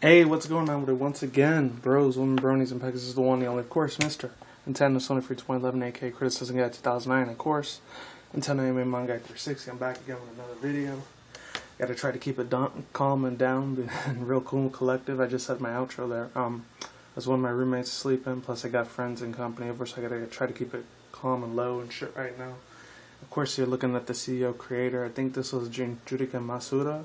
Hey, what's going on with it? Once again, bros, women, bronies, and pegasisters, the one, the only, of course, Mr. Nintendo Sony Free 2011, aka Criticism Guide 2009, of course. Nintendo Anime Manga 360. I'm back again with another video. Gotta try to keep it calm and down and real cool and collective. I just said my outro there. As one of my roommates is sleeping, plus I got friends and company over, so I gotta try to keep it calm and low and shit right now. Of course, you're looking at the CEO creator. I think this was Judika Masuda.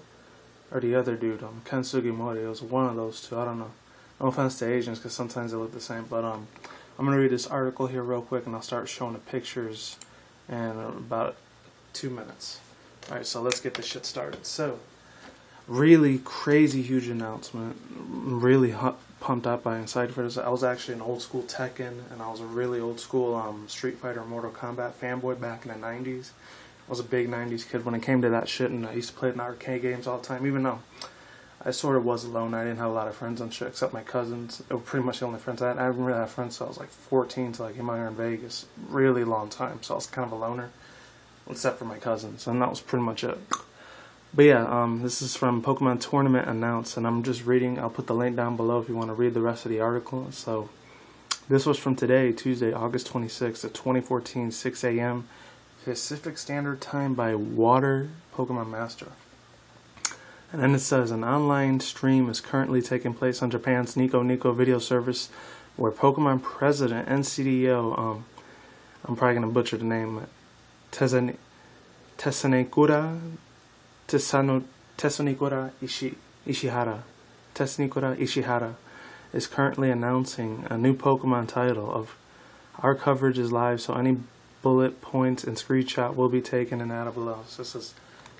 Or the other dude, Ken Sugimori. It was one of those two. I don't know. No offense to Asians, because sometimes they look the same. But I'm gonna read this article here real quick, and I'll start showing the pictures in about 2 minutes. All right, so let's get this shit started. So, really crazy, huge announcement. Really pumped up. I'm excited for this. I was actually an old school Tekken, and I was a really old school Street Fighter, Mortal Kombat fanboy back in the '90s. I was a big 90s kid when it came to that shit, and I used to play it in arcade games all the time, even though I sort of was alone. I didn't have a lot of friends and shit, except my cousins. They were pretty much the only friends I had. I didn't really have friends until I was like 14 till I came out here in Vegas. Really long time, so I was kind of a loner, except for my cousins, and that was pretty much it. But yeah, this is from Pokemon Tournament Announced, and I'm just reading. I'll put the link down below if you want to read the rest of the article. So this was from today, Tuesday, August 26th of 2014, 6 a.m. Pacific Standard Time by Water Pokemon Master. And then it says an online stream is currently taking place on Japan's Nico Nico video service, where Pokemon President and CEO, I'm probably gonna butcher the name, Tesunikura Ishihara is currently announcing a new Pokemon title of "Our coverage is live, so any bullet points and screenshot will be taken and added below." So this is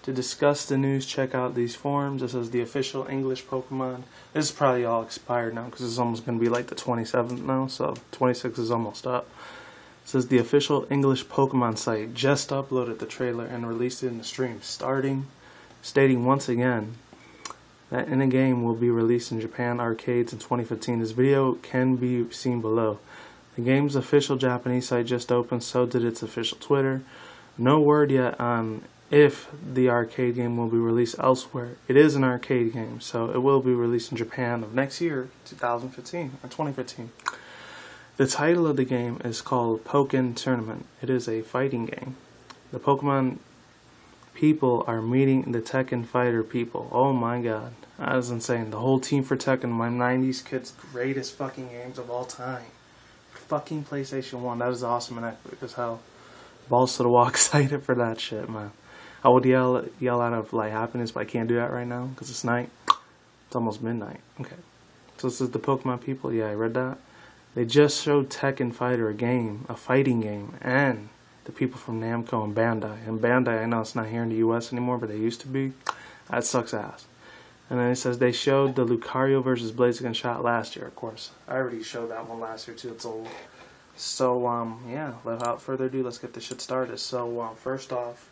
to discuss the news. Check out these forums. This is the official English Pokemon. This is probably all expired now because it's almost going to be like the 27th now, so 26 is almost up. This is the official English Pokemon site. Just uploaded the trailer and released it in the stream, stating once again that in a game will be released in Japan arcades in 2015. This video can be seen below. The game's official Japanese site just opened, so did its official Twitter. No word yet on if the arcade game will be released elsewhere. It is an arcade game, so it will be released in Japan of next year, 2015 or 2015. The title of the game is called Pokken Tournament. It is a fighting game. The Pokemon people are meeting the Tekken fighter people. Oh my god, that is insane. The whole team for Tekken, my 90s kids' greatest fucking games of all time. Fucking PlayStation 1, that is awesome and epic as hell. Balls to the wall, excited for that shit, man. I would yell out of like happiness, but I can't do that right now because it's night. It's almost midnight. Okay, so this is the Pokemon people. Yeah, I read that. They just showed Tekken Fighter, a fighting game, and the people from Namco and Bandai. And Bandai, I know it's not here in the US anymore, but they used to be. That sucks ass. And then it says they showed the Lucario versus Blaziken shot last year, of course. I already showed that one last year too, it's old. So, yeah, without further ado, let's get this shit started. So, first off,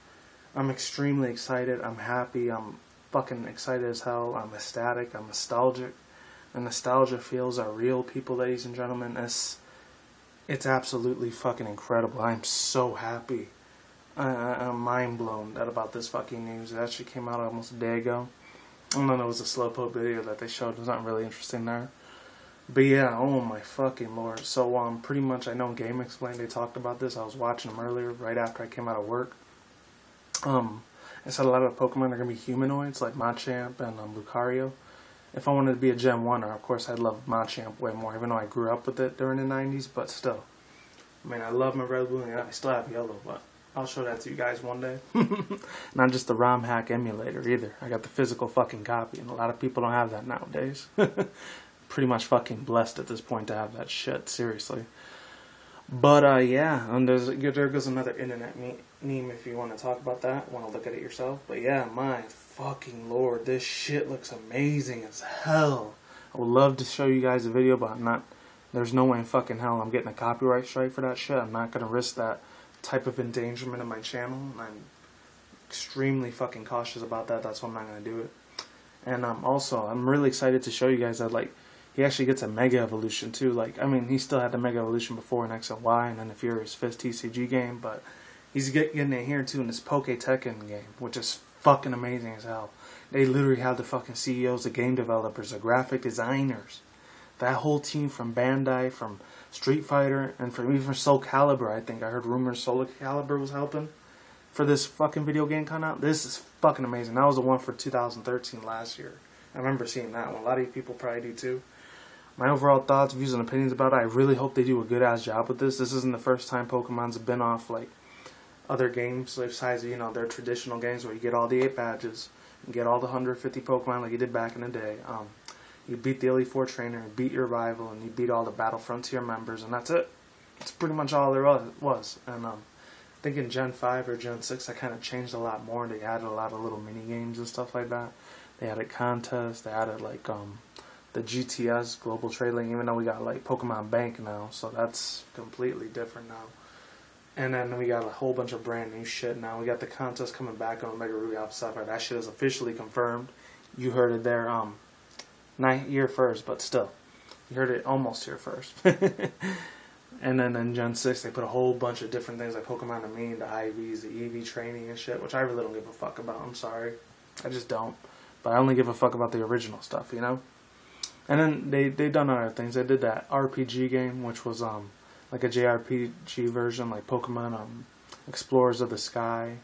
I'm extremely excited, I'm happy, I'm fucking excited as hell, I'm ecstatic, I'm nostalgic. The nostalgia feels are real, people, ladies and gentlemen. It's absolutely fucking incredible. I'm so happy. I'm mind blown about this fucking news. It actually came out almost a day ago. I know it was a slowpoke video that they showed. It was not really interesting there. But yeah, oh my fucking lord. So pretty much I know Game Explain, they talked about this. I was watching them earlier, right after I came out of work. I said a lot of Pokemon are going to be humanoids, like Machamp and Lucario. If I wanted to be a Gen 1er, of course I'd love Machamp way more, even though I grew up with it during the 90s, but still. I mean, I love my red, blue, and I still have yellow, but I'll show that to you guys one day. Not just the ROM hack emulator either. I got the physical fucking copy, and a lot of people don't have that nowadays. Pretty much fucking blessed at this point to have that shit, seriously. But yeah, and there goes another internet meme if you want to talk about that, want to look at it yourself. But yeah, my fucking lord, this shit looks amazing as hell. I would love to show you guys a video, but there's no way in fucking hell I'm getting a copyright strike for that shit. I'm not going to risk that type of endangerment of my channel, and I'm extremely fucking cautious about that. That's why I'm not going to do it. And also, I'm really excited to show you guys that, like, he actually gets a Mega Evolution too. Like, I mean, he still had the Mega Evolution before in X and Y, and then the Furious Fist TCG game, but he's getting it here too in this Poketekken game, which is fucking amazing as hell. They literally had the fucking CEOs, the game developers, the graphic designers, that whole team from Bandai, from Street Fighter, and from even Soul Calibur. I think I heard rumors Soul Calibur was helping for this fucking video game coming out. This is fucking amazing. That was the one for 2013 last year. I remember seeing that one. A lot of you people probably do too. My overall thoughts, views, and opinions about it, I really hope they do a good ass job with this. This isn't the first time Pokemon's been off like other games, like besides, you know, their traditional games where you get all the 8 badges and get all the 150 Pokemon like you did back in the day. You beat the Elite Four trainer, you beat your rival, and you beat all the Battle Frontier members, and that's it. That's pretty much all there was. And I think in Gen 5 or Gen 6, I kind of changed a lot more. They added a lot of little mini games and stuff like that. They added contests. They added like the GTS Global Trade Link, even though we got like Pokemon Bank now, so that's completely different now. And then we got a whole bunch of brand new shit now. We got the contest coming back on Mega Ruby Alpha Sapphire. That shit is officially confirmed. You heard it there, not here first, but still. You heard it almost here first. And then in Gen 6, they put a whole bunch of different things like Pokemon Amine, the IVs, the EV training and shit, which I really don't give a fuck about. I'm sorry. I just don't. But I only give a fuck about the original stuff, you know? And then they done other things. They did that RPG game, which was like a JRPG version, like Pokemon Explorers of the Sky.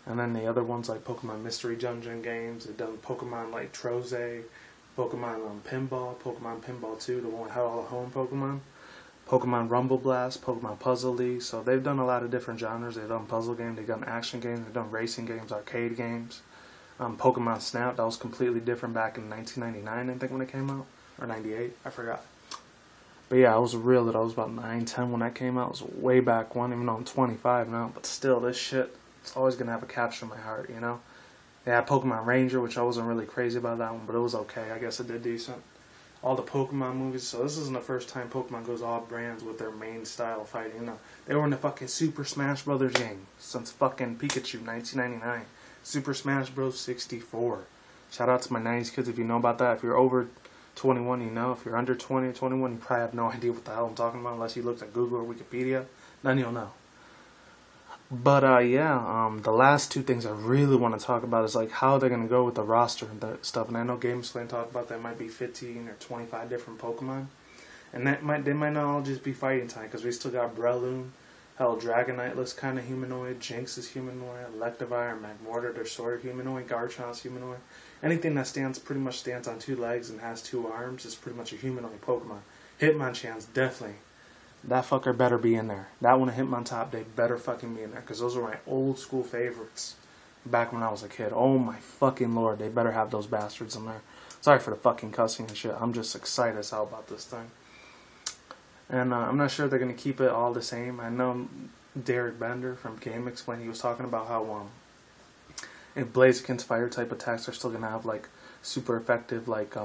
And then the other ones like Pokemon Mystery Dungeon games. They've done Pokemon like Troze, Pokemon Pokemon Pinball 2, the one with all the home Pokemon Rumble Blast, Pokemon Puzzle League. So they've done a lot of different genres. They've done puzzle games, they've done action games, they've done racing games, arcade games. Pokemon Snap, that was completely different back in 1999, I think, when it came out. Or 98, I forgot. But yeah, I was real that I was about 9, 10 when that came out. It was way back when, even though I'm 25 now. But still, this shit, it's always going to have a capture in my heart, you know? They had Pokemon Ranger, which I wasn't really crazy about that one, but it was okay. I guess it did decent. All the Pokemon movies. So this isn't the first time Pokemon goes all brands with their main style of fighting. You know, they were in the fucking Super Smash Brothers game since fucking Pikachu, 1999. Super Smash Bros. 64. Shout out to my 90s kids if you know about that. If you're over 21, you know. If you're under 20 or 21, you probably have no idea what the hell I'm talking about unless you looked at Google or Wikipedia. Then you'll know. But yeah, the last two things I really want to talk about is like how they're going to go with the roster and that stuff. And I know GameSpot talked about that might be 15 or 25 different Pokemon. And they might not all just be fighting type, because we still got Breloom. Hell, Dragonite looks kind of humanoid. Jinx is humanoid. Electivire, Magmortar, they're sort of humanoid. Garchomp humanoid. Anything that pretty much stands on 2 legs and has 2 arms is pretty much a humanoid Pokemon. Hitmonchan's definitely. That fucker better be in there. That one and Hitmontop, they better fucking be in there, because those are my old school favorites back when I was a kid. Oh my fucking lord, they better have those bastards in there. Sorry for the fucking cussing and shit. I'm just excited as hell about this thing. And I'm not sure they're going to keep it all the same. I know Derek Bender from Game Explain, he was talking about how if Blaze against fire type attacks are still going to have like super effective, like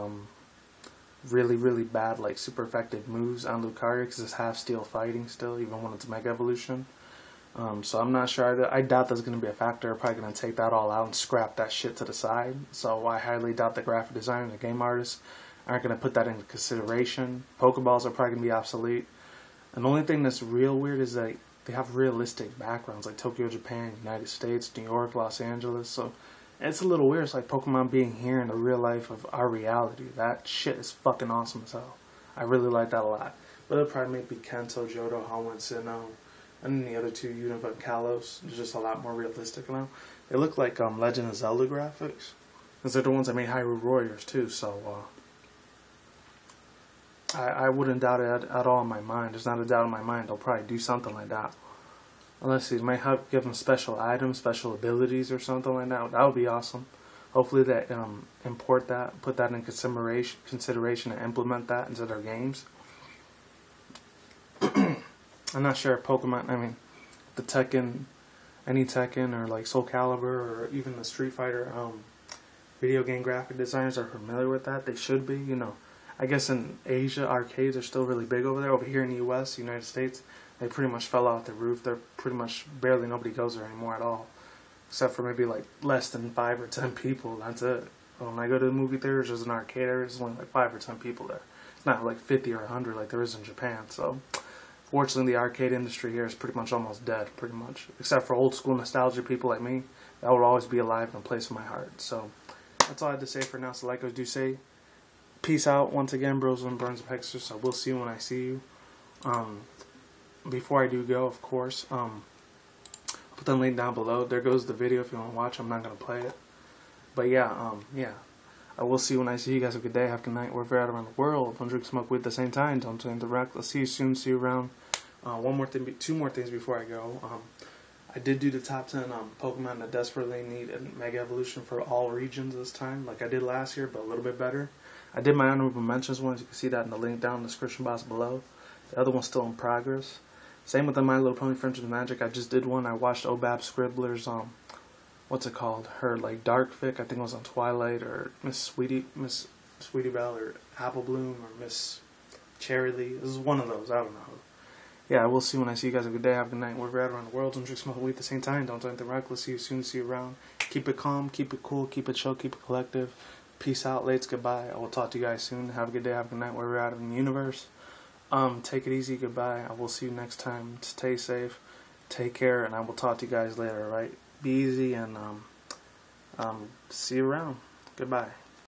really, really bad, like super effective moves on Lucario, because it's half steel fighting still, even when it's Mega Evolution. So I'm not sure. I doubt that's going to be a factor. They're probably going to take that all out and scrap that shit to the side. So I highly doubt the graphic designer and the game artists aren't going to put that into consideration. Pokeballs are probably going to be obsolete. And the only thing that's real weird is that they have realistic backgrounds, like Tokyo, Japan, United States, New York, Los Angeles. So it's a little weird. It's like Pokemon being here in the real life of our reality. That shit is fucking awesome as hell. I really like that a lot. But it'll probably maybe Kanto, Johto, Hoenn, Sinnoh, and then the other two, Unova and Kalos. They're just a lot more realistic now. They look like Legend of Zelda graphics. Because they're the ones that made Hyrule Warriors too, so I wouldn't doubt it at all in my mind. There's not a doubt in my mind they'll probably do something like that. Unless they might have give them special items, special abilities or something like that. That would be awesome. Hopefully they import that, put that in consideration and implement that into their games. I'm not sure if Pokemon, I mean, the Tekken, any Tekken or like Soul Calibur or even the Street Fighter video game graphic designers are familiar with that. They should be, you know. I guess in Asia, arcades are still really big over there. Over here in the U.S., United States, they pretty much fell off the roof. They're pretty much barely nobody goes there anymore at all. Except for maybe like less than 5 or 10 people. That's it. When I go to the movie theaters, there's an arcade area, there's only like 5 or 10 people there. It's not like 50 or 100 like there is in Japan. So, fortunately, the arcade industry here is pretty much almost dead, pretty much. Except for old school nostalgia people like me. that will always be alive in a place in my heart. So that's all I had to say for now. So like I do say, peace out once again, bros and burns and pegasisters. I will see you when I see you. Before I do go, of course, I'll put the link down below. There goes the video if you want to watch. I'm not going to play it. But yeah, I will see you when I see you. Guys have a good day, have a good night, wherever you're at around the world. Don't drink, smoke weed at the same time. Don't turn the wreck. Let's see you soon. See you around. One more thing, two more things before I go. I did do the top 10 Pokemon that desperately need a Mega Evolution for all regions this time, like I did last year, but a little bit better. I did my honorable mentions ones. You can see that in the link down in the description box below. The other one's still in progress. Same with the My Little Pony Friendship Magic. I just did one. I watched Obab Scribbler's what's it called? Her like Dark Fic. I think it was on Twilight or Miss Sweetie Belle or Apple Bloom or Miss Cherry Lee. This is one of those. I don't know. Yeah, I will see you when I see you guys. Have a good day, have a good night, wherever you're at around the world. Don't drink, smoke weed at the same time. Don't drink the reckless. See you soon, see you around. Keep it calm, keep it cool, keep it chill, keep it collective. Peace out, lates, goodbye. I will talk to you guys soon. Have a good day, have a good night, wherever you're at in the universe. Take it easy, goodbye. I will see you next time. Stay safe, take care, and I will talk to you guys later, alright? Be easy, and see you around. Goodbye.